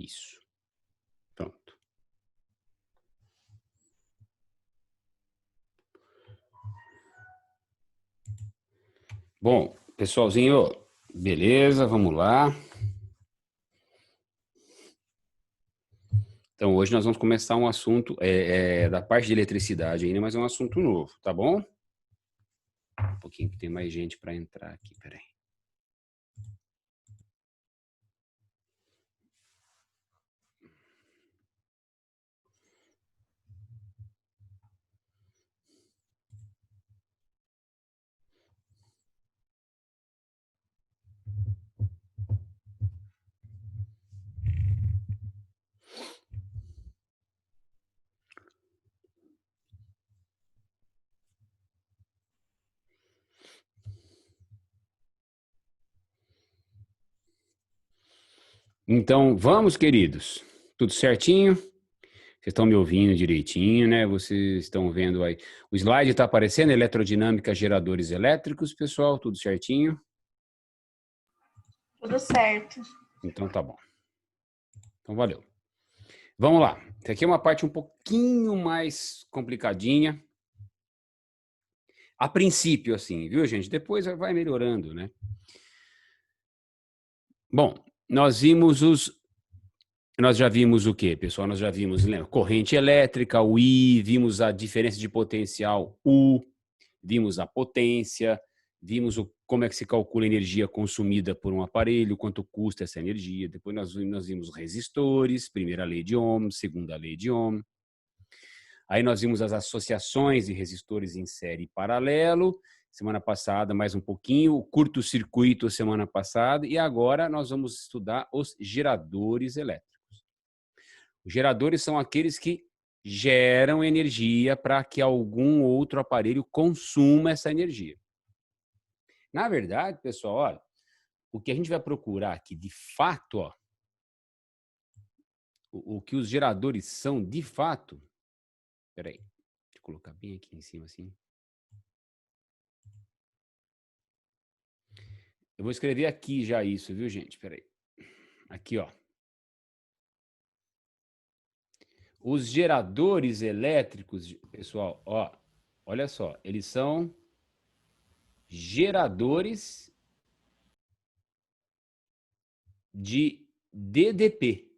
Isso. Pronto. Bom, pessoalzinho, beleza, vamos lá. Então, hoje nós vamos começar um assunto da parte de eletricidade ainda, mas é um assunto novo, tá bom? Um pouquinho que tem mais gente para entrar aqui, peraí. Então, vamos, queridos. Tudo certinho? Vocês estão me ouvindo direitinho, né? Vocês estão vendo aí. O slide está aparecendo, eletrodinâmica, geradores elétricos, pessoal, tudo certinho? Tudo certo. Então tá bom. Então valeu. Vamos lá. Essa aqui é uma parte um pouquinho mais complicadinha. A princípio, assim, viu, gente? Depois vai melhorando, né? Bom, nós já vimos o quê, pessoal? Nós já vimos, lembra? Corrente elétrica, o I, vimos a diferença de potencial U, vimos a potência, vimos como é que se calcula a energia consumida por um aparelho, quanto custa essa energia. Depois nós vimos resistores, primeira lei de Ohm, segunda lei de Ohm. Aí nós vimos as associações de resistores em série e paralelo, semana passada mais um pouquinho, o curto-circuito semana passada, e agora nós vamos estudar os geradores elétricos. Os geradores são aqueles que geram energia para que algum outro aparelho consuma essa energia. Na verdade, pessoal, olha, o que a gente vai procurar aqui, de fato, ó, o que os geradores são, de fato... Peraí, deixa eu colocar bem aqui em cima, assim. Eu vou escrever aqui já isso, viu, gente? Peraí. Aqui, ó. Os geradores elétricos, pessoal, ó, olha só, eles são geradores de DDP.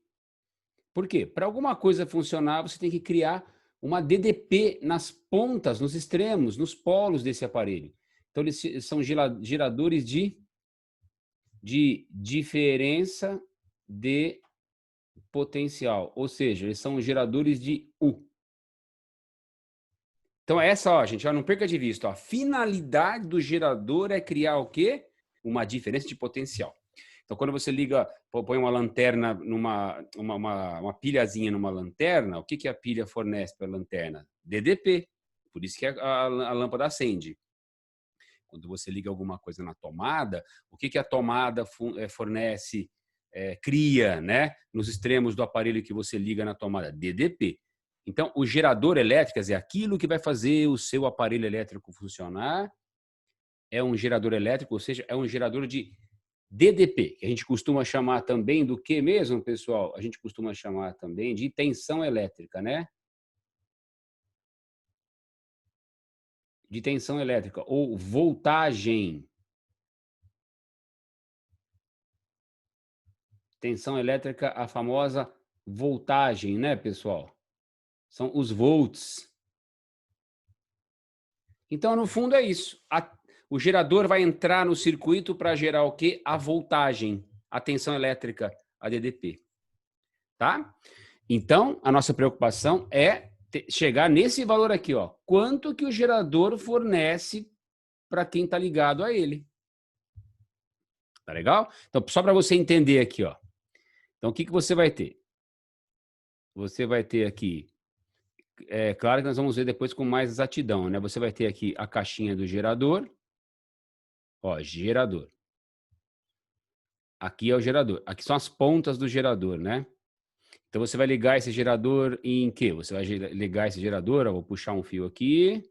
Por quê? Para alguma coisa funcionar, você tem que criar uma DDP nas pontas, nos extremos, nos polos desse aparelho. Então, eles são geradores de diferença de potencial, ou seja, eles são geradores de U. Então, essa, ó, gente, ó, não perca de vista, ó, a finalidade do gerador é criar o quê? Uma diferença de potencial. Então, quando você liga, põe uma lanterna, uma pilhazinha numa lanterna, o que a pilha fornece para a lanterna? DDP. Por isso que a lâmpada acende. Quando você liga alguma coisa na tomada, o que a tomada fornece, cria, né, nos extremos do aparelho que você liga na tomada? DDP. Então, o gerador elétrico é aquilo que vai fazer o seu aparelho elétrico funcionar. É um gerador elétrico, ou seja, é um gerador de DDP, que a gente costuma chamar também do que mesmo, pessoal? A gente costuma chamar também de tensão elétrica, né? De tensão elétrica ou voltagem. Tensão elétrica, a famosa voltagem, né, pessoal? São os volts. Então, no fundo, é isso. O gerador vai entrar no circuito para gerar o quê? A voltagem, a tensão elétrica, a DDP. Tá? Então, a nossa preocupação é chegar nesse valor aqui, ó. Quanto que o gerador fornece para quem está ligado a ele. Tá legal? Então, só para você entender aqui, ó. Então, o que você vai ter? Você vai ter aqui... É claro que nós vamos ver depois com mais exatidão, né? Você vai ter aqui a caixinha do gerador. Ó, gerador. Aqui é o gerador. Aqui são as pontas do gerador, né? Então, você vai ligar esse gerador em quê? Você vai ligar esse gerador, ó, vou puxar um fio aqui.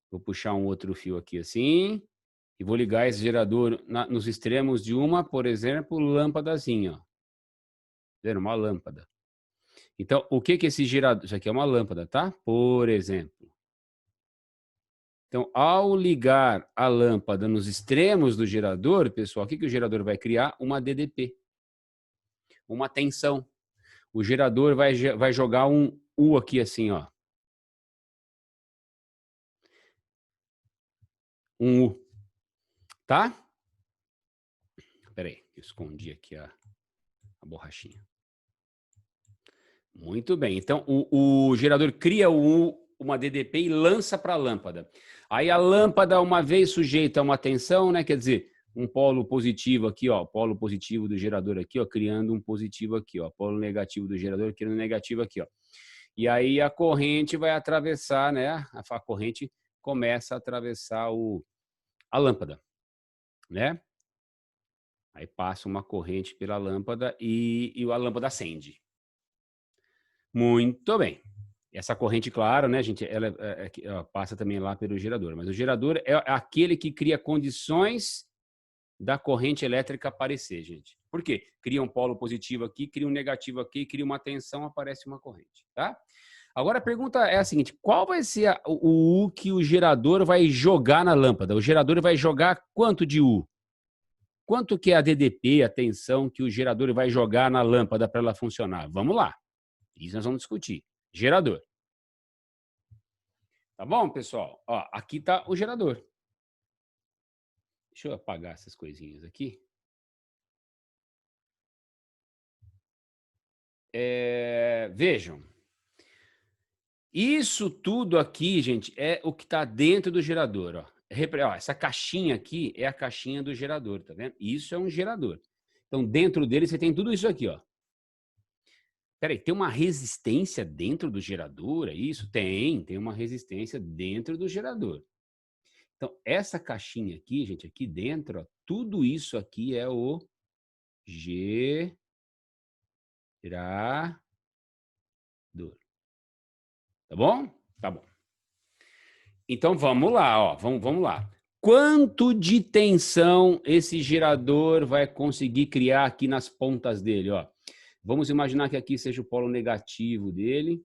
Vou puxar um outro fio aqui assim. E vou ligar esse gerador nos extremos de uma, por exemplo, lâmpadazinha, ó. Vendo? Uma lâmpada. Então, o que que esse gerador... Isso aqui é uma lâmpada, tá? Por exemplo. Então, ao ligar a lâmpada nos extremos do gerador, pessoal, o que que o gerador vai criar? Uma DDP. Uma tensão. O gerador vai jogar um U aqui assim, ó. Um U. Tá? Espera aí, eu escondi aqui a borrachinha. Muito bem. Então, o gerador cria uma DDP e lança para a lâmpada. Aí a lâmpada, uma vez sujeita a uma tensão, né? Quer dizer, um polo positivo aqui, ó, polo positivo do gerador aqui, ó, criando um positivo aqui, ó, polo negativo do gerador criando um negativo aqui, ó. E aí a corrente vai atravessar, né? A corrente começa a atravessar a lâmpada, né? Aí passa uma corrente pela lâmpada e a lâmpada acende. Muito bem. Essa corrente, claro, né, gente, ela passa também lá pelo gerador. Mas o gerador é aquele que cria condições da corrente elétrica aparecer, gente. Por quê? Cria um polo positivo aqui, cria um negativo aqui, cria uma tensão, aparece uma corrente, tá? Agora a pergunta é a seguinte: qual vai ser o U que o gerador vai jogar na lâmpada? O gerador vai jogar quanto de U? Quanto que é a DDP, a tensão que o gerador vai jogar na lâmpada para ela funcionar? Vamos lá. Isso nós vamos discutir. Gerador. Tá bom, pessoal? Ó, aqui está o gerador. Deixa eu apagar essas coisinhas aqui. Vejam. Isso tudo aqui, gente, é o que está dentro do gerador. Ó, essa caixinha aqui é a caixinha do gerador, tá vendo? Isso é um gerador. Então, dentro dele você tem tudo isso aqui, ó. Peraí, tem uma resistência dentro do gerador, é isso? Tem uma resistência dentro do gerador. Então, essa caixinha aqui, gente, aqui dentro, ó, tudo isso aqui é o gerador. Tá bom? Tá bom. Então, vamos lá, ó, vamos lá. Quanto de tensão esse gerador vai conseguir criar aqui nas pontas dele, ó? Vamos imaginar que aqui seja o polo negativo dele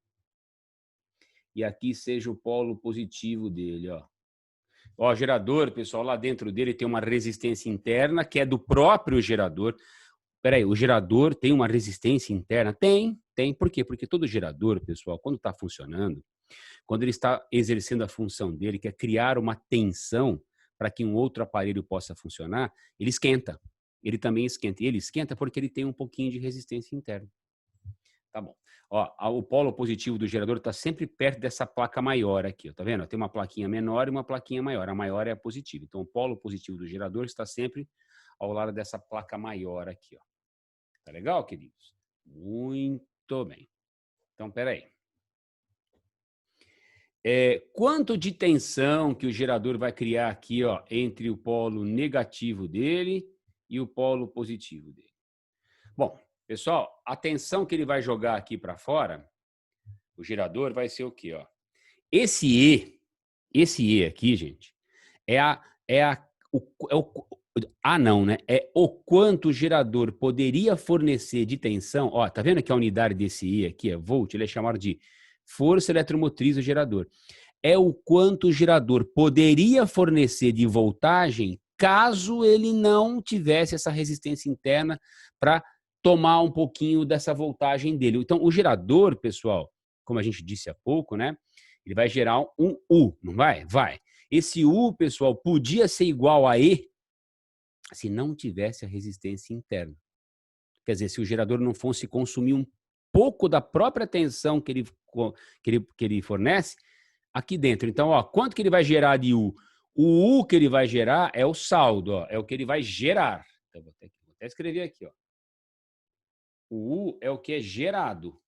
e aqui seja o polo positivo dele, ó. Ó, gerador, pessoal, lá dentro dele tem uma resistência interna que é do próprio gerador. Peraí, o gerador tem uma resistência interna? Tem. Por quê? Porque todo gerador, pessoal, quando está funcionando, quando ele está exercendo a função dele, que é criar uma tensão para que um outro aparelho possa funcionar, ele esquenta. Ele também esquenta. E ele esquenta porque ele tem um pouquinho de resistência interna. Tá bom. Ó, o polo positivo do gerador está sempre perto dessa placa maior aqui, ó, tá vendo? Tem uma plaquinha menor e uma plaquinha maior. A maior é a positiva. Então, o polo positivo do gerador está sempre ao lado dessa placa maior aqui, ó. Tá legal, queridos? Muito bem. Então, peraí. Quanto de tensão que o gerador vai criar aqui, ó, entre o polo negativo dele e o polo positivo dele? Bom, pessoal, a tensão que ele vai jogar aqui para fora, o gerador vai ser o quê, ó? Esse E aqui, gente, não, né? É o quanto o gerador poderia fornecer de tensão. Ó, tá vendo que a unidade desse E aqui é volt? Ele é chamado de força eletromotriz do gerador. É o quanto o gerador poderia fornecer de voltagem caso ele não tivesse essa resistência interna para tomar um pouquinho dessa voltagem dele. Então, o gerador, pessoal, como a gente disse há pouco, né? Ele vai gerar um U, não vai? Vai. Esse U, pessoal, podia ser igual a E se não tivesse a resistência interna. Quer dizer, se o gerador não fosse consumir um pouco da própria tensão que ele fornece aqui dentro. Então, ó, quanto que ele vai gerar de U? O U que ele vai gerar é o saldo, ó, é o que ele vai gerar. Então, vou até escrever aqui, ó. O U é o que é gerado.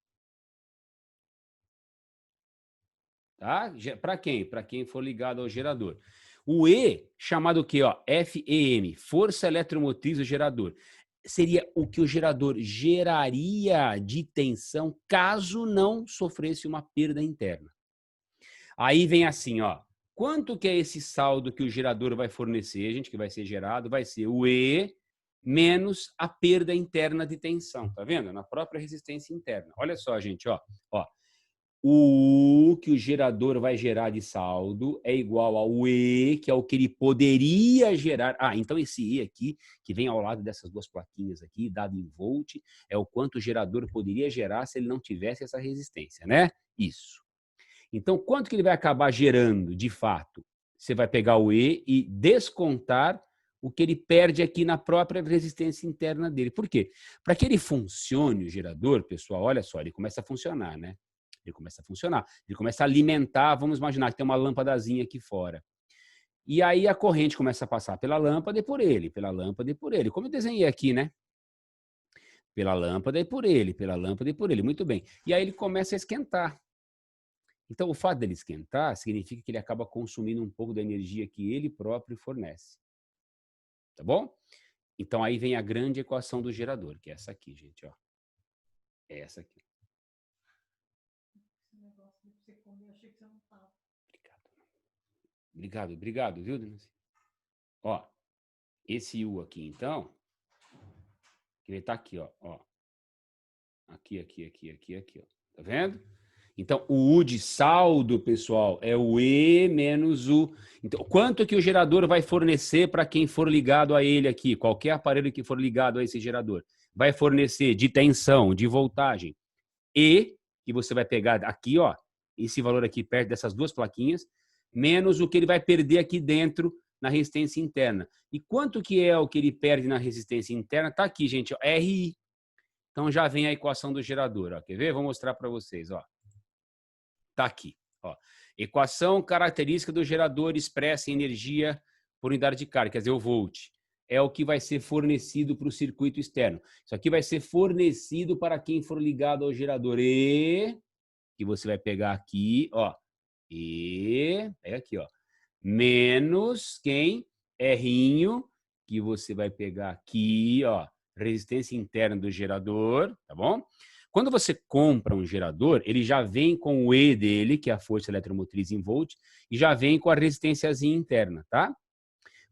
Tá? Para quem? Para quem for ligado ao gerador. O E, chamado o quê? Ó, FEM, força eletromotriz do gerador. Seria o que o gerador geraria de tensão caso não sofresse uma perda interna. Aí vem assim, ó. Quanto que é esse saldo que o gerador vai fornecer, gente, que vai ser gerado? Vai ser o E menos a perda interna de tensão. Tá vendo? Na própria resistência interna. Olha só, gente, ó. O U que o gerador vai gerar de saldo é igual ao E, que é o que ele poderia gerar. Então esse E aqui, que vem ao lado dessas duas plaquinhas aqui, dado em volt, é o quanto o gerador poderia gerar se ele não tivesse essa resistência, né? Isso. Então, quanto que ele vai acabar gerando, de fato? Você vai pegar o E e descontar o que ele perde aqui na própria resistência interna dele. Por quê? Para que ele funcione, o gerador, pessoal, olha só, ele começa a funcionar, né? Ele começa a funcionar, ele começa a alimentar, vamos imaginar que tem uma lâmpadazinha aqui fora. E aí a corrente começa a passar pela lâmpada e por ele, pela lâmpada e por ele. Como eu desenhei aqui, né? Pela lâmpada e por ele, pela lâmpada e por ele. Muito bem. E aí ele começa a esquentar. Então, o fato dele esquentar significa que ele acaba consumindo um pouco da energia que ele próprio fornece. Tá bom? Então, aí vem a grande equação do gerador, que é essa aqui, gente. Ó. É essa aqui. Obrigado, viu, Denise? Ó, esse U aqui, então, que ele tá aqui, ó. Aqui, ó. Tá vendo? Então, o U de saldo, pessoal, é o E menos o... Então, quanto que o gerador vai fornecer para quem for ligado a ele aqui? Qualquer aparelho que for ligado a esse gerador. Vai fornecer de tensão, de voltagem. E, que você vai pegar aqui, ó, esse valor aqui perto dessas duas plaquinhas, menos o que ele vai perder aqui dentro na resistência interna. E quanto que é o que ele perde na resistência interna? Tá aqui, gente, ó, RI. Então, já vem a equação do gerador, ó. Quer ver? Vou mostrar para vocês, ó. Tá aqui, ó. Equação característica do gerador expressa em energia por unidade de carga, quer dizer, o volt. É o que vai ser fornecido para o circuito externo. Isso aqui vai ser fornecido para quem for ligado ao gerador E, que você vai pegar aqui, ó. E, pega aqui, ó. Menos quem? R'inho, que você vai pegar aqui, ó. Resistência interna do gerador, tá bom? Quando você compra um gerador, ele já vem com o E dele, que é a força eletromotriz em volt, e já vem com a resistênciazinha interna, tá?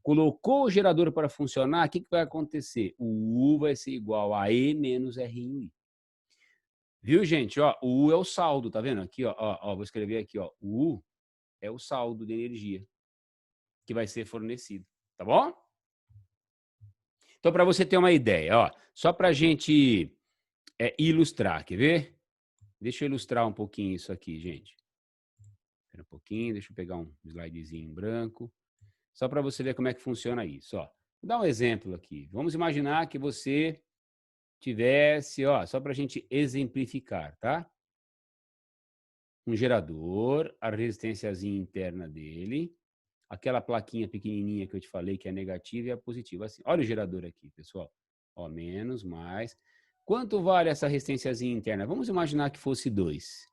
Colocou o gerador para funcionar, o que vai acontecer? O U vai ser igual a E menos R'I. Viu, gente? Ó, o U é o saldo, tá vendo? Aqui, ó, vou escrever aqui, ó. O U é o saldo de energia que vai ser fornecido, tá bom? Então, para você ter uma ideia, ó, só para a gente ilustrar, quer ver? Deixa eu ilustrar um pouquinho isso aqui, gente. Espera um pouquinho, deixa eu pegar um slidezinho em branco. Só para você ver como é que funciona isso. Ó. Vou dar um exemplo aqui. Vamos imaginar que você tivesse, ó, só para a gente exemplificar, tá? Um gerador, a resistênciazinha interna dele, aquela plaquinha pequenininha que eu te falei que é negativa e a positiva. Assim, olha o gerador aqui, pessoal. Ó, menos, mais. Quanto vale essa resistênciazinha interna? Vamos imaginar que fosse 2.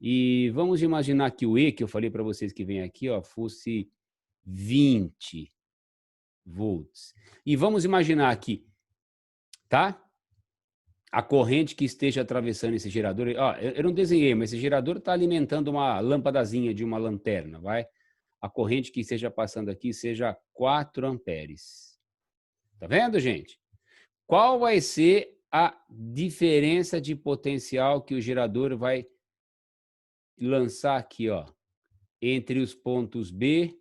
E vamos imaginar que o E, que eu falei para vocês que vem aqui, ó, fosse 20 volts. E vamos imaginar que, tá? A corrente que esteja atravessando esse gerador, ó, eu não desenhei, mas esse gerador está alimentando uma lâmpadazinha de uma lanterna, vai? A corrente que esteja passando aqui seja 4 amperes. Tá vendo, gente? Qual vai ser a diferença de potencial que o gerador vai lançar aqui, ó, entre os pontos B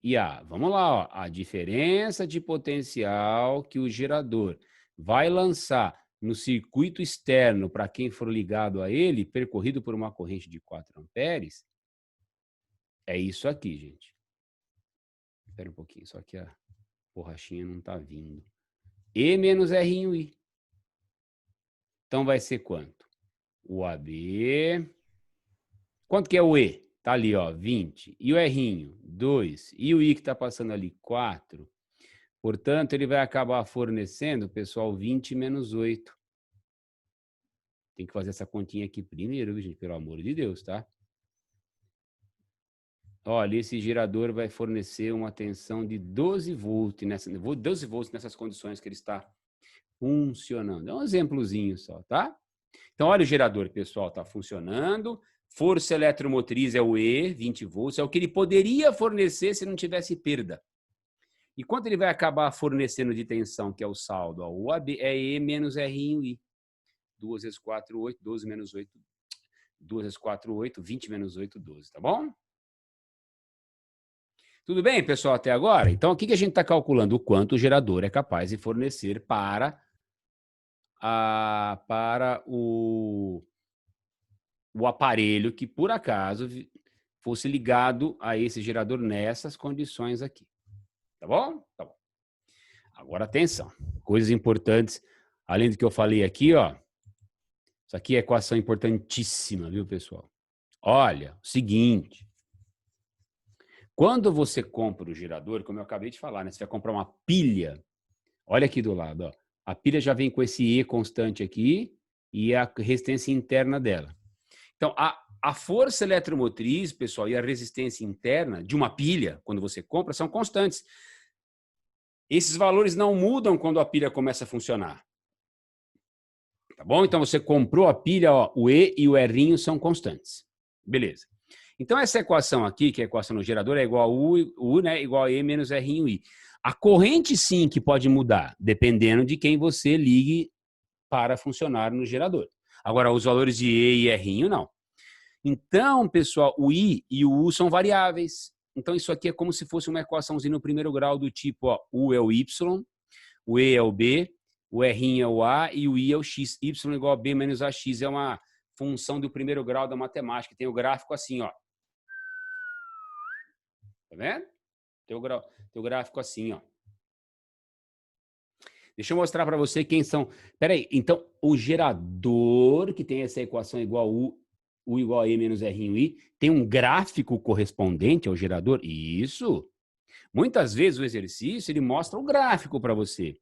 e A? Vamos lá, ó, a diferença de potencial que o gerador vai lançar no circuito externo para quem for ligado a ele, percorrido por uma corrente de 4 amperes, é isso aqui, gente. Espera um pouquinho, só que a borrachinha não está vindo. E menos R'I. Então vai ser quanto? O AB. Quanto que é o E? Tá ali, ó, 20. E o R'inho? 2. E o I que está passando ali? 4. Portanto, ele vai acabar fornecendo, pessoal, 20 menos 8. Tem que fazer essa continha aqui primeiro, gente, pelo amor de Deus, tá? Olha, esse gerador vai fornecer uma tensão de 12 volts nessas condições que ele está funcionando. É um exemplozinho só, tá? Então, olha o gerador, pessoal, está funcionando. Força eletromotriz é o E, 20 volts, é o que ele poderia fornecer se não tivesse perda. E quanto ele vai acabar fornecendo de tensão, que é o saldo? Ó, o AB é E menos R em I. 2 vezes 4, 8, 12 menos 8, 2 vezes 4, 8, 20 menos 8, 12, tá bom? Tudo bem, pessoal, até agora? Então, o que a gente está calculando? O quanto o gerador é capaz de fornecer para o aparelho que, por acaso, fosse ligado a esse gerador nessas condições aqui. Tá bom? Tá bom. Agora, atenção. Coisas importantes, além do que eu falei aqui, ó. Isso aqui é equação importantíssima, viu, pessoal? Olha, o seguinte. Quando você compra o gerador, como eu acabei de falar, né? Você vai comprar uma pilha. Olha aqui do lado, ó. A pilha já vem com esse E constante aqui e a resistência interna dela. Então, a força eletromotriz, pessoal, e a resistência interna de uma pilha, quando você compra, são constantes. Esses valores não mudam quando a pilha começa a funcionar. Tá bom? Então, você comprou a pilha, ó, o E e o R'inho são constantes. Beleza. Então, essa equação aqui, que é a equação no gerador, é igual a U, né, igual a E menos R'inho I. A corrente, sim, que pode mudar, dependendo de quem você ligue para funcionar no gerador. Agora, os valores de E e R'inho, não. Então, pessoal, o I e o U são variáveis. Então, isso aqui é como se fosse uma equaçãozinha no primeiro grau do tipo, ó, U é o Y, o E é o B, o R é o A e o I é o X. Y igual a B menos AX é uma função do primeiro grau da matemática. Tem o gráfico assim, ó. Tá vendo? Tem o gráfico assim, ó. Deixa eu mostrar para você quem são. Peraí, então o gerador que tem essa equação igual a U igual a E menos R em I, tem um gráfico correspondente ao gerador? Isso. Muitas vezes o exercício ele mostra o gráfico para você.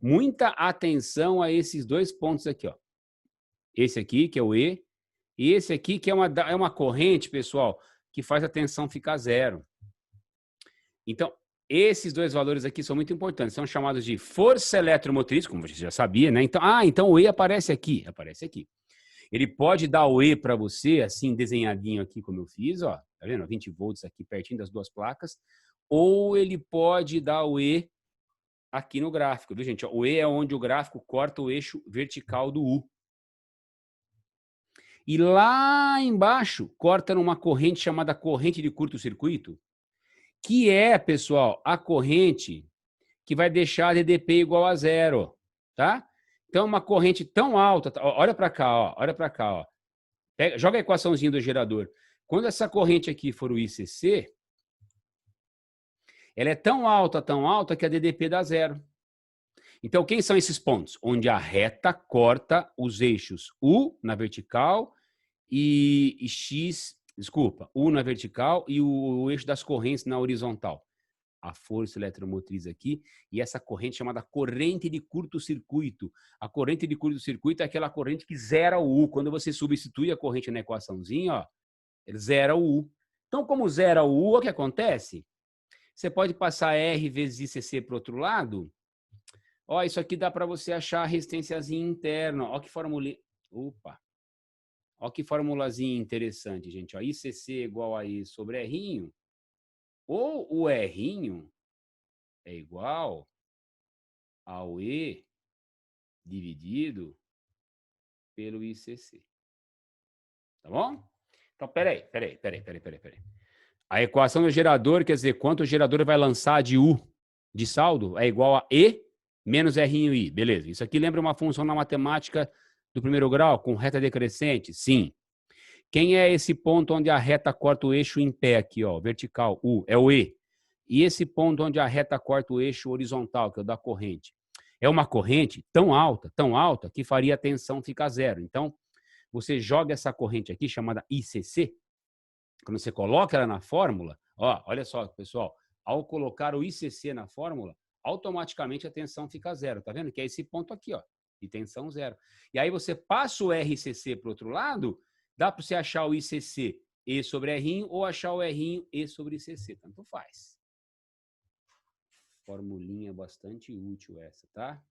Muita atenção a esses dois pontos aqui, ó. Esse aqui, que é o E, e esse aqui, que é uma corrente, pessoal, que faz a tensão ficar zero. Então, esses dois valores aqui são muito importantes. São chamados de força eletromotriz, como você já sabia, né? Então o E aparece aqui. Aparece aqui. Ele pode dar o E para você, assim, desenhadinho aqui, como eu fiz, ó. Tá vendo? 20 volts aqui, pertinho das duas placas. Ou ele pode dar o E aqui no gráfico, viu, gente? O E é onde o gráfico corta o eixo vertical do U. E lá embaixo, corta numa corrente chamada corrente de curto-circuito, que é, pessoal, a corrente que vai deixar a DDP igual a zero, tá? Então, uma corrente tão alta, olha para cá, ó, olha para cá, ó. Joga a equaçãozinha do gerador. Quando essa corrente aqui for o ICC, ela é tão alta que a DDP dá zero. Então, quem são esses pontos? Onde a reta corta os eixos U na vertical e X, desculpa, U na vertical e o eixo das correntes na horizontal. A força eletromotriz aqui e essa corrente chamada corrente de curto-circuito. A corrente de curto-circuito é aquela corrente que zera o U. Quando você substitui a corrente na equaçãozinha, ó, ele zera o U. Então, como zera o U, o que acontece? Você pode passar R vezes ICC para o outro lado. Ó, isso aqui dá para você achar a resistênciazinha interna. Ó que formulazinha. Opa! Ó que formulazinha interessante, gente. Ó, ICC igual a I sobre R'inho. Ou o R'inho é igual ao E dividido pelo ICC. Tá bom? Então, peraí. A equação do gerador, quer dizer, quanto o gerador vai lançar de U de saldo é igual a E menos R'I. Beleza. Isso aqui lembra uma função na matemática do primeiro grau, com reta decrescente? Sim. Quem é esse ponto onde a reta corta o eixo em pé aqui, ó, vertical, U? É o E. E esse ponto onde a reta corta o eixo horizontal, que é o da corrente? É uma corrente tão alta, que faria a tensão ficar zero. Então, você joga essa corrente aqui, chamada ICC, quando você coloca ela na fórmula, ó, olha só, pessoal, ao colocar o ICC na fórmula, automaticamente a tensão fica zero, tá vendo? Que é esse ponto aqui, ó, de tensão zero. E aí você passa o RCC para o outro lado, dá para você achar o ICC E sobre R'inho ou achar o R'inho E sobre ICC, tanto faz. Formulinha bastante útil essa, tá?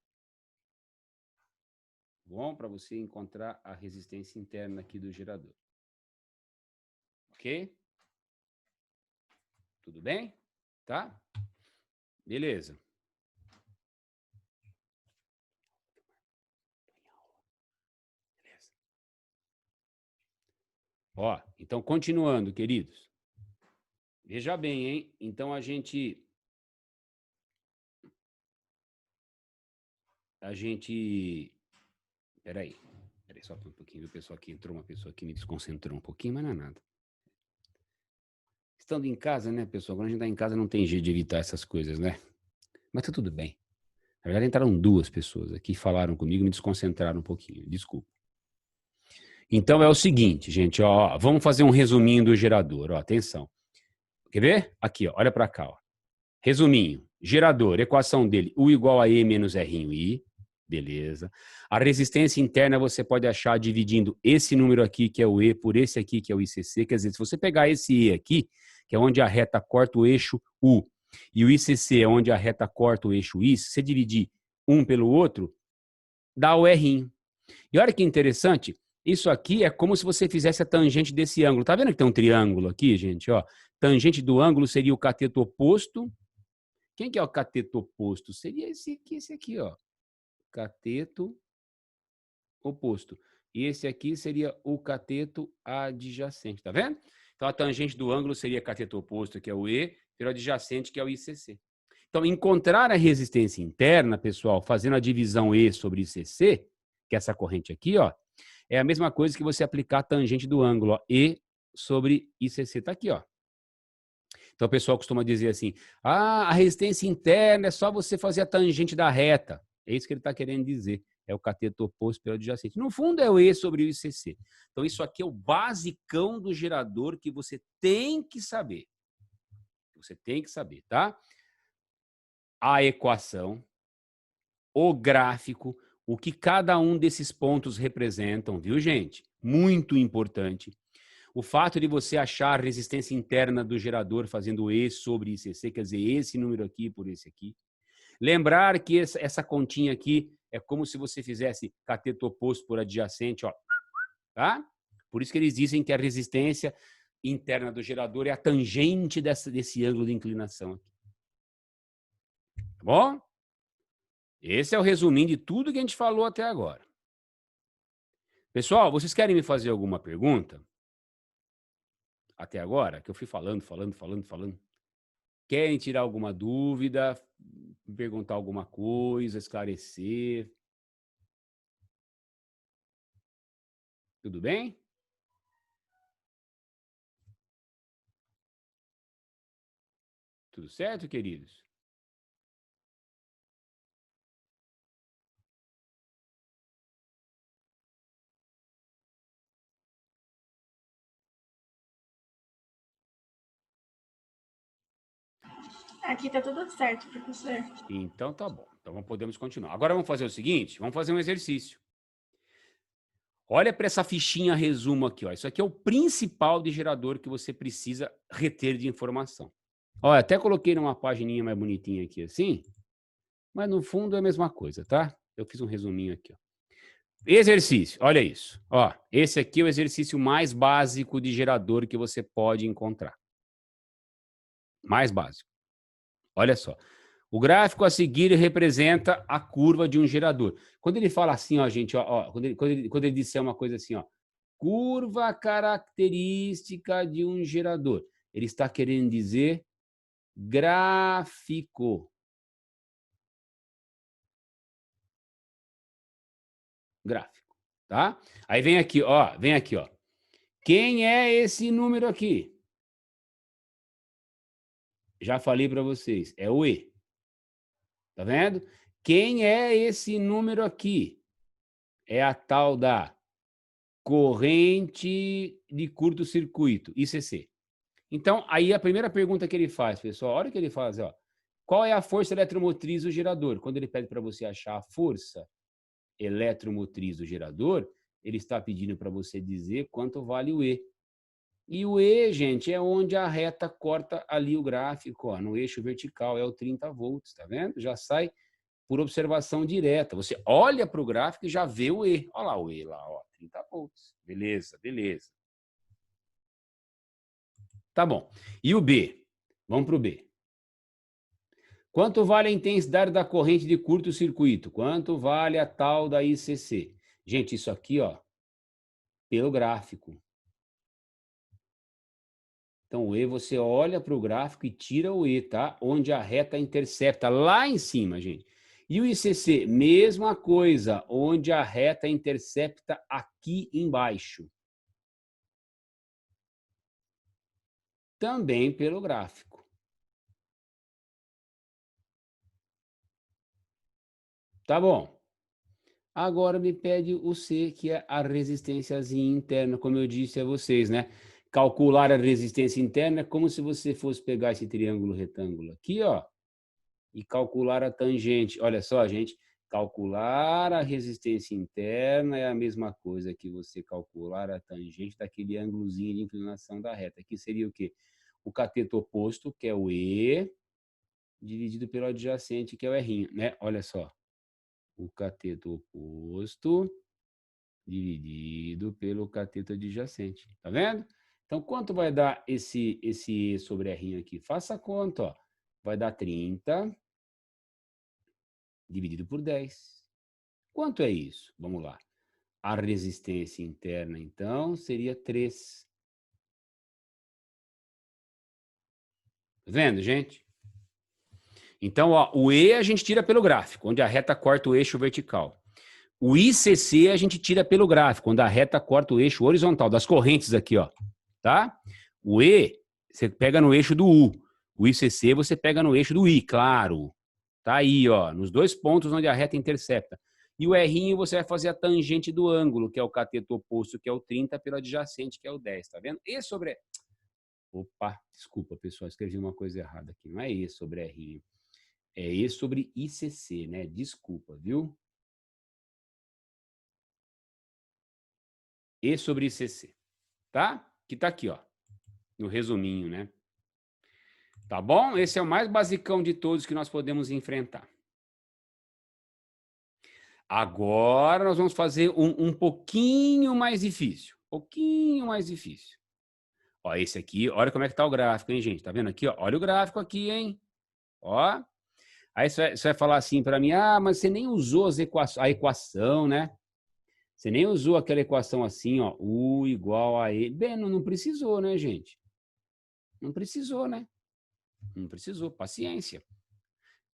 Bom, para você encontrar a resistência interna aqui do gerador. Ok? Tudo bem? Tá? Beleza. Ó, então, continuando, queridos. Veja bem, hein? Então, a gente Peraí, só um pouquinho, o pessoal aqui entrou, uma pessoa aqui me desconcentrou um pouquinho, mas não é nada. Estando em casa, né, pessoal? Quando a gente tá em casa, não tem jeito de evitar essas coisas, né? Mas tá tudo bem. Na verdade, entraram 2 pessoas aqui, falaram comigo, me desconcentraram um pouquinho. Desculpa. Então é o seguinte, gente, ó, vamos fazer um resuminho do gerador, ó, atenção. Quer ver? Aqui, ó, olha para cá, ó. Resuminho. Gerador, equação dele, U igual a E menos R em I. Beleza. A resistência interna você pode achar dividindo esse número aqui, que é o E, por esse aqui, que é o ICC. Quer dizer, se você pegar esse E aqui, que é onde a reta corta o eixo U, e o ICC é onde a reta corta o eixo I, se você dividir um pelo outro, dá o R. E olha que interessante, isso aqui é como se você fizesse a tangente desse ângulo. Tá vendo que tem um triângulo aqui, gente? Ó, tangente do ângulo seria o cateto oposto. Quem que é o cateto oposto? Seria esse aqui, ó. Cateto oposto. E esse aqui seria o cateto adjacente, tá vendo? Então, a tangente do ângulo seria cateto oposto, que é o E, e o adjacente, que é o ICC. Então, encontrar a resistência interna, pessoal, fazendo a divisão E sobre ICC, que é essa corrente aqui, ó, é a mesma coisa que você aplicar a tangente do ângulo, ó, E sobre ICC. Tá aqui, ó. Então, o pessoal costuma dizer assim, a resistência interna é só você fazer a tangente da reta. É isso que ele está querendo dizer. É o cateto oposto pelo adjacente. No fundo, é o E sobre o ICC. Então, isso aqui é o basicão do gerador que você tem que saber. Você tem que saber, tá? A equação, o gráfico, o que cada um desses pontos representam, viu, gente? Muito importante. O fato de você achar a resistência interna do gerador fazendo E sobre ICC, quer dizer, esse número aqui por esse aqui. Lembrar que essa continha aqui é como se você fizesse cateto oposto por adjacente, ó, tá? Por isso que eles dizem que a resistência interna do gerador é a tangente desse ângulo de inclinação. Tá bom? Esse é o resuminho de tudo que a gente falou até agora. Pessoal, vocês querem me fazer alguma pergunta? Até agora? Que eu fui falando. Querem tirar alguma dúvida? Perguntar alguma coisa? Esclarecer? Tudo bem? Tudo certo, queridos? Aqui tá tudo certo, professor. Então tá bom. Então podemos continuar. Agora vamos fazer o seguinte: vamos fazer um exercício. Olha para essa fichinha resumo aqui, ó. Isso aqui é o principal de gerador que você precisa reter de informação. Olha, até coloquei numa pagininha mais bonitinha aqui assim, mas no fundo é a mesma coisa, tá? Eu fiz um resuminho aqui, ó. Exercício, olha isso. Ó, esse aqui é o exercício mais básico de gerador que você pode encontrar. Mais básico. Olha só. O gráfico a seguir representa a curva de um gerador. Quando ele fala assim, ó, gente, ó, quando ele disser uma coisa assim, ó, curva característica de um gerador, ele está querendo dizer gráfico. Gráfico, tá? Aí vem aqui, ó, Quem é esse número aqui? Já falei para vocês, é o E. Tá vendo? Quem é esse número aqui? É a tal da corrente de curto-circuito, ICC. Então, aí a primeira pergunta que ele faz, pessoal, olha o que ele faz, ó. Qual é a força eletromotriz do gerador? Quando ele pede para você achar a força eletromotriz do gerador, ele está pedindo para você dizer quanto vale o E. E o E, gente, é onde a reta corta ali o gráfico, ó, no eixo vertical, é o 30 volts, tá vendo? Já sai por observação direta. Você olha para o gráfico e já vê o E. Olha lá o E lá, ó, 30 volts. Beleza, beleza. Tá bom. E o B? Vamos para o B. Quanto vale a intensidade da corrente de curto-circuito? Quanto vale a tal da ICC? Gente, isso aqui, ó, pelo gráfico. Então, o E, você olha para o gráfico e tira o E, tá? Onde a reta intercepta, lá em cima, gente. E o ICC, mesma coisa, onde a reta intercepta aqui embaixo. Também pelo gráfico. Tá bom. Agora me pede o C, que é a resistênciazinha interna, como eu disse a vocês, né? Calcular a resistência interna é como se você fosse pegar esse triângulo retângulo aqui, ó, e calcular a tangente. Olha só, gente, calcular a resistência interna é a mesma coisa que você calcular a tangente daquele ângulozinho de inclinação da reta. Aqui seria o quê? O cateto oposto, que é o E, dividido pelo adjacente, que é o R, né? Olha só. O cateto oposto dividido pelo cateto adjacente. Tá vendo? Então, quanto vai dar esse E sobre R aqui? Faça a conta, ó. Vai dar 30 dividido por 10. Quanto é isso? Vamos lá. A resistência interna, então, seria 3. Tá vendo, gente? Então, ó, o E a gente tira pelo gráfico, onde a reta corta o eixo vertical. O ICC a gente tira pelo gráfico, quando a reta corta o eixo horizontal, das correntes aqui, ó, tá? O E, você pega no eixo do U. O ICC você pega no eixo do I, claro. Tá aí, ó, nos dois pontos onde a reta intercepta. E o R você vai fazer a tangente do ângulo, que é o cateto oposto, que é o 30, pelo adjacente, que é o 10, tá vendo? E sobre... Opa, desculpa, pessoal, escrevi uma coisa errada aqui. Não é E sobre R, é E sobre ICC, né? Desculpa, viu? E sobre ICC, tá? Que tá aqui, ó, no resuminho, né? Tá bom? Esse é o mais basicão de todos que nós podemos enfrentar. Agora nós vamos fazer um pouquinho mais difícil. Pouquinho mais difícil. Ó, esse aqui, olha como é que tá o gráfico, hein, gente? Tá vendo aqui, ó? Olha o gráfico aqui, hein? Ó. Aí você vai falar assim para mim, ah, mas você nem usou a equação, né? Você nem usou aquela equação assim, ó, U igual a E. Bem, não precisou, né, gente? Não precisou, né? Não precisou, paciência.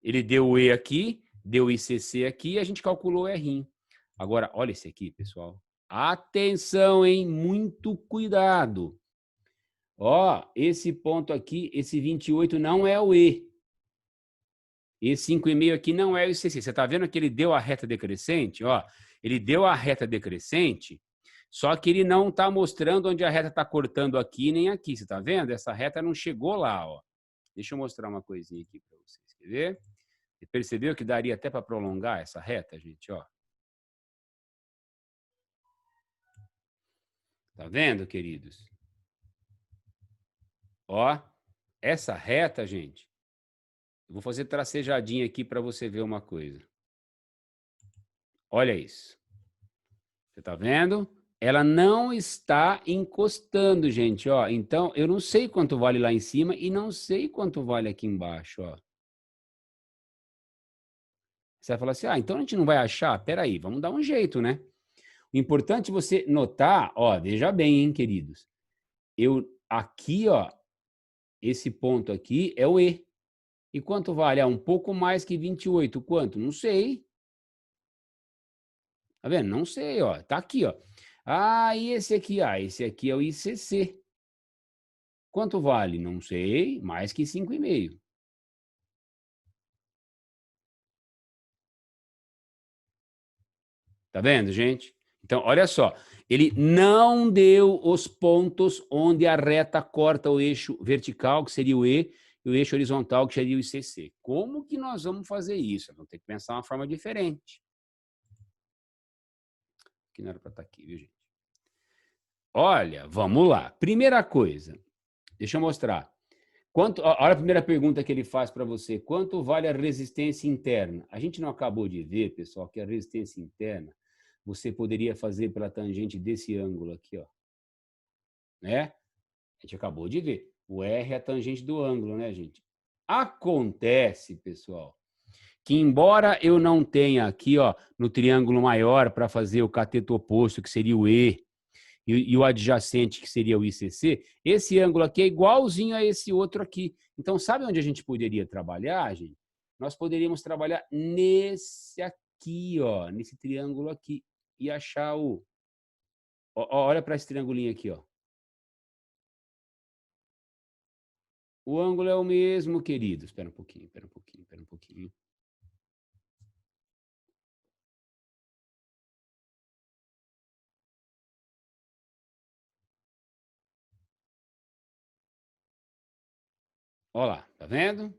Ele deu o E aqui, deu o ICC aqui e a gente calculou o R. Agora, olha esse aqui, pessoal. Atenção, hein? Muito cuidado. Ó, esse ponto aqui, esse 28 não é o E. Esse 5,5 aqui não é o ICC. Você está vendo que ele deu a reta decrescente? Ó, ele deu a reta decrescente, só que ele não está mostrando onde a reta está cortando aqui nem aqui. Você está vendo? Essa reta não chegou lá, ó. Deixa eu mostrar uma coisinha aqui para vocês. Quer ver? Você percebeu que daria até para prolongar essa reta, gente? Ó. Tá vendo, queridos? Ó, essa reta, gente, eu vou fazer tracejadinha aqui para você ver uma coisa. Olha isso. Você tá vendo? Ela não está encostando, gente, ó. Então, eu não sei quanto vale lá em cima e não sei quanto vale aqui embaixo, ó. Você vai falar assim, ah, então a gente não vai achar? Peraí, vamos dar um jeito, né? O importante é você notar, ó, veja bem, hein, queridos. Eu, aqui, ó, esse ponto aqui é o E. E quanto vale? Ah, um pouco mais que 28. Quanto? Não sei. Tá vendo? Não sei, ó. Tá aqui, ó. Ah, e esse aqui? Ah, esse aqui é o ICC. Quanto vale? Não sei. Mais que 5,5. Tá vendo, gente? Então, olha só. Ele não deu os pontos onde a reta corta o eixo vertical, que seria o E, e o eixo horizontal, que seria o ICC. Como que nós vamos fazer isso? Vamos ter que pensar uma forma diferente. Que não era para estar aqui, viu, gente? Olha, vamos lá. Primeira coisa, deixa eu mostrar. Olha a primeira pergunta que ele faz para você. Quanto vale a resistência interna? A gente não acabou de ver, pessoal, que a resistência interna você poderia fazer pela tangente desse ângulo aqui, ó. Né? A gente acabou de ver. O R é a tangente do ângulo, né, gente? Acontece, pessoal, que embora eu não tenha aqui, ó, no triângulo maior para fazer o cateto oposto, que seria o E, e o adjacente, que seria o ICC, esse ângulo aqui é igualzinho a esse outro aqui. Então, sabe onde a gente poderia trabalhar, gente? Nós poderíamos trabalhar nesse aqui, ó, nesse triângulo aqui, e achar o... Olha para esse triangulinho aqui, ó. O ângulo é o mesmo, querido. Espera um pouquinho, espera um pouquinho, espera um pouquinho. Olha lá, tá vendo?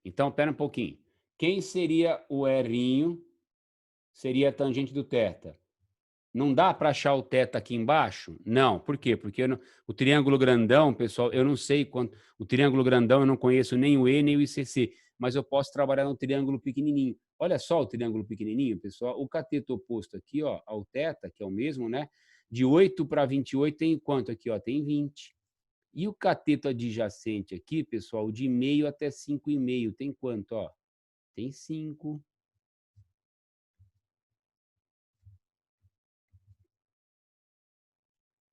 Então, espera um pouquinho. Quem seria o R'? Seria a tangente do θ. Não dá para achar o θ aqui embaixo? Não. Por quê? Porque o triângulo grandão, pessoal, eu não sei quanto... O triângulo grandão eu não conheço nem o E nem o ICC, mas eu posso trabalhar no triângulo pequenininho. Olha só o triângulo pequenininho, pessoal. O cateto oposto aqui, ó, ao θ, que é o mesmo, né? De 8 para 28 tem quanto aqui, ó? Tem 20. E o cateto adjacente aqui, pessoal, de meio até 5,5, tem quanto, ó? Tem 5.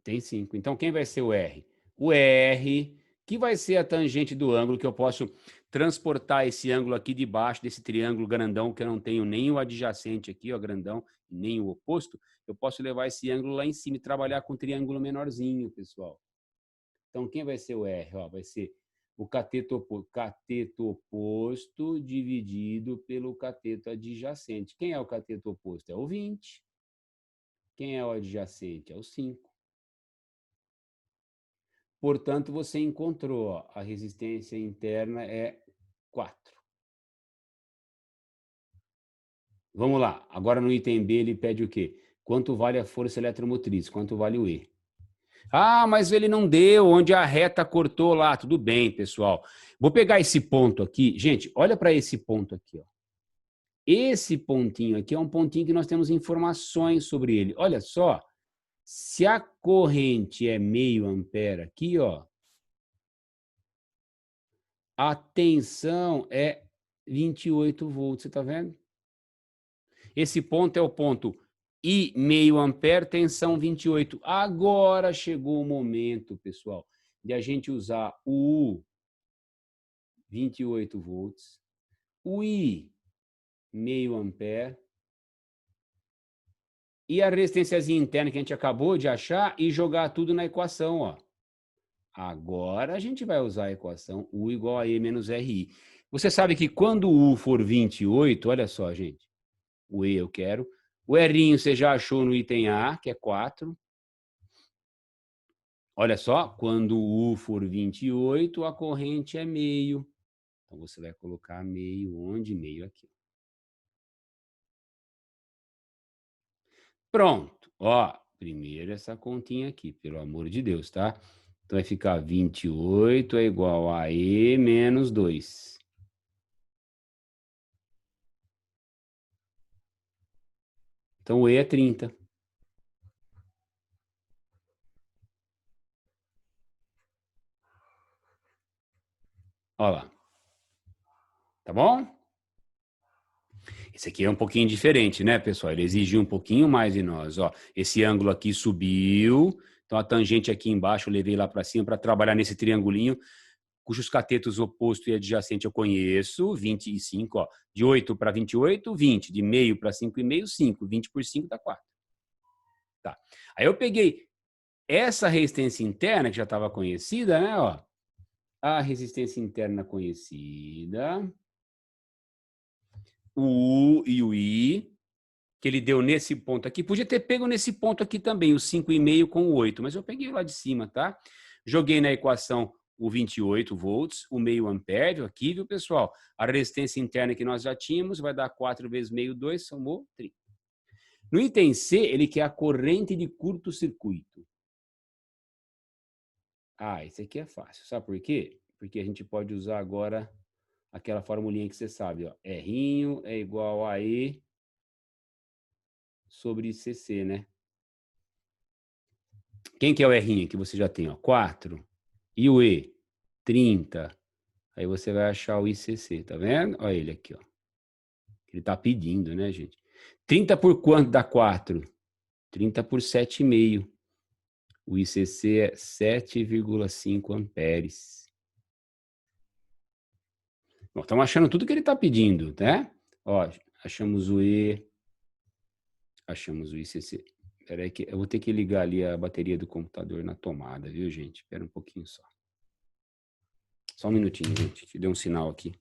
Tem 5. Então, quem vai ser o R? O R, que vai ser a tangente do ângulo, que eu posso transportar esse ângulo aqui de baixo desse triângulo grandão, que eu não tenho nem o adjacente aqui, ó, grandão, nem o oposto. Eu posso levar esse ângulo lá em cima e trabalhar com um triângulo menorzinho, pessoal. Então, quem vai ser o R? Ó, vai ser o cateto oposto dividido pelo cateto adjacente. Quem é o cateto oposto? É o 20. Quem é o adjacente? É o 5. Portanto, você encontrou, ó, a resistência interna é 4. Vamos lá. Agora no item B ele pede o quê? Quanto vale a força eletromotriz? Quanto vale o E? Ah, mas ele não deu onde a reta cortou lá. Tudo bem, pessoal. Vou pegar esse ponto aqui. Gente, olha para esse ponto aqui, ó. Esse pontinho aqui é um pontinho que nós temos informações sobre ele. Olha só. Se a corrente é meio ampere aqui, ó, a tensão é 28 volts, você está vendo? Esse ponto é o ponto I meio ampere, tensão 28. Agora chegou o momento, pessoal, de a gente usar o U, 28 volts, o I, meio ampere, e a resistênciazinha interna que a gente acabou de achar e jogar tudo na equação, ó. Agora a gente vai usar a equação U igual a E menos RI. Você sabe que quando o U for 28, olha só, gente, o E eu quero, o R você já achou no item A, que é 4. Olha só, quando o U for 28, a corrente é meio. Então, você vai colocar meio onde? Meio aqui. Pronto. Ó, primeiro essa continha aqui, pelo amor de Deus, tá? Então, vai ficar 28 é igual a E menos 2. Então, o E é 30. Olha lá. Tá bom? Esse aqui é um pouquinho diferente, né, pessoal? Ele exigiu um pouquinho mais de nós. Ó, esse ângulo aqui subiu, então a tangente aqui embaixo eu levei lá para cima para trabalhar nesse triangulinho, cujos catetos oposto e adjacente eu conheço, 25, ó, de 8 para 28, 20, de meio para 5,5, 5, 20 por 5 dá 4. Tá. Aí eu peguei essa resistência interna, que já estava conhecida, né, ó, a resistência interna conhecida, o U e o I, que ele deu nesse ponto aqui. Podia ter pego nesse ponto aqui também, o 5,5 com o 8, mas eu peguei lá de cima, tá? Joguei na equação o 28 volts, o meio ampere aqui, viu, pessoal? A resistência interna que nós já tínhamos vai dar 4 vezes meio, 2, somou 30. No item C, ele quer a corrente de curto-circuito. Ah, esse aqui é fácil. Sabe por quê? Porque a gente pode usar agora aquela formulinha que você sabe, ó. R é igual a E sobre CC, né? Quem que é o R que você já tem? Ó? 4. E o E? 30. Aí você vai achar o ICC, tá vendo? Olha ele aqui, ó. Ele tá pedindo, né, gente? 30 por quanto dá 4? 30 por 7,5. O ICC é 7,5 amperes. Bom, estamos achando tudo que ele está pedindo, né? Ó, achamos o E, achamos o ICC. Espera aí que eu vou ter que ligar ali a bateria do computador na tomada, viu, gente? Espera um pouquinho só. Só um minutinho, gente. Te dei um sinal aqui.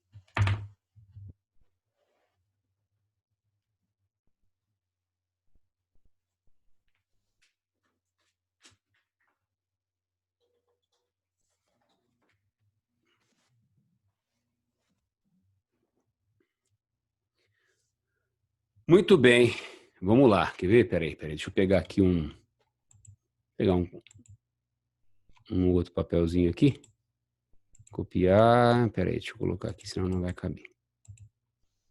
Muito bem. Vamos lá. Quer ver? Peraí. Deixa eu pegar aqui pegar um outro papelzinho aqui. Copiar. Peraí, deixa eu colocar aqui, senão não vai caber.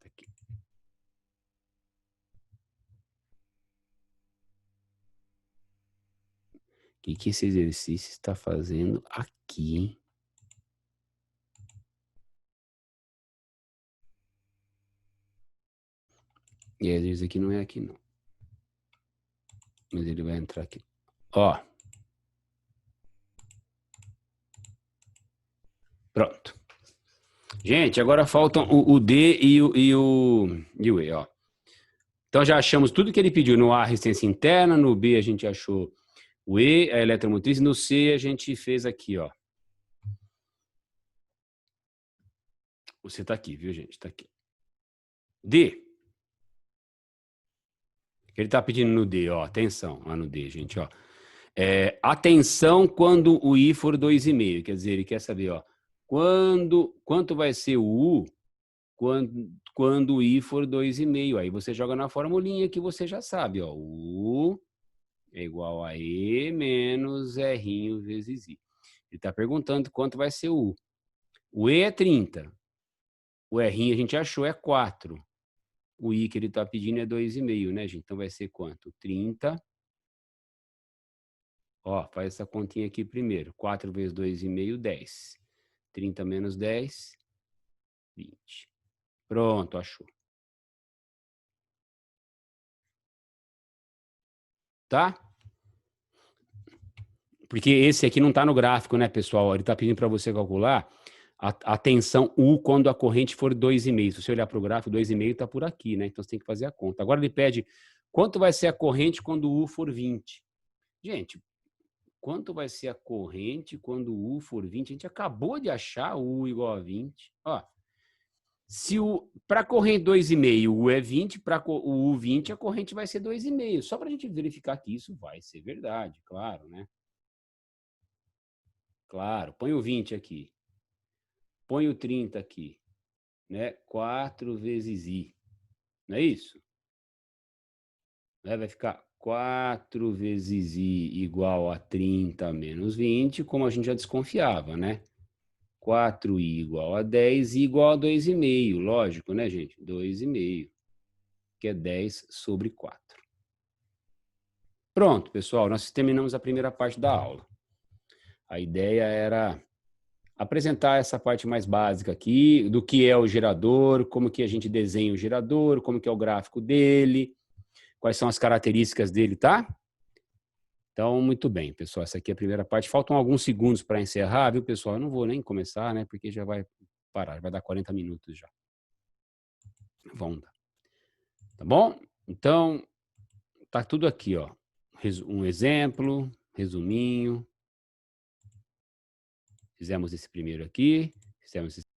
Aqui. O que esse exercício está fazendo aqui, hein? E às vezes aqui não é aqui, não. Mas ele vai entrar aqui. Ó. Pronto. Gente, agora faltam o D e o E, ó. Então já achamos tudo que ele pediu. No A, resistência interna. No B, a gente achou o E, a eletromotriz. No C, a gente fez aqui, ó. Você tá aqui, viu, gente? Tá aqui. D. Ele tá pedindo no D, ó. Atenção lá no D, gente, ó. Atenção quando o I for 2,5. Quer dizer, ele quer saber, ó. Quanto vai ser o U quando o I for 2,5? Aí você joga na formulinha que você já sabe, ó. U é igual a E menos R vezes I. Ele está perguntando quanto vai ser o U. O E é 30. O R a gente achou é 4. O I que ele está pedindo é 2,5, né, gente? Então vai ser quanto? 30. Ó, faz essa continha aqui primeiro. 4 vezes 2,5, 10. 30 menos 10, 20. Pronto, achou. Tá? Porque esse aqui não está no gráfico, né, pessoal? Ele está pedindo para você calcular a tensão U quando a corrente for 2,5. Se você olhar para o gráfico, 2,5 está por aqui, né? Então você tem que fazer a conta. Agora ele pede quanto vai ser a corrente quando o U for 20. Gente, quanto vai ser a corrente quando o U for 20? A gente acabou de achar o U igual a 20. Ó, se para a corrente 2,5 o U é 20, para o U 20 a corrente vai ser 2,5. Só para a gente verificar que isso vai ser verdade, claro, né? Claro, põe o 20 aqui. Põe o 30 aqui. Né? 4 vezes I. Não é isso? Né? Vai ficar 4 vezes I igual a 30 menos 20, como a gente já desconfiava, né? 4I igual a 10, I igual a 2,5. Lógico, né, gente? 2,5, que é 10 sobre 4. Pronto, pessoal, nós terminamos a primeira parte da aula. A ideia era apresentar essa parte mais básica aqui, do que é o gerador, como que a gente desenha o gerador, como que é o gráfico dele, quais são as características dele, tá? Então, muito bem, pessoal, essa aqui é a primeira parte. Faltam alguns segundos para encerrar, viu, pessoal? Eu não vou nem começar, né, porque já vai parar, vai dar 40 minutos já. Vamos dar. Tá bom? Então, tá tudo aqui, ó. Um exemplo, resuminho. Fizemos esse primeiro aqui, fizemos esse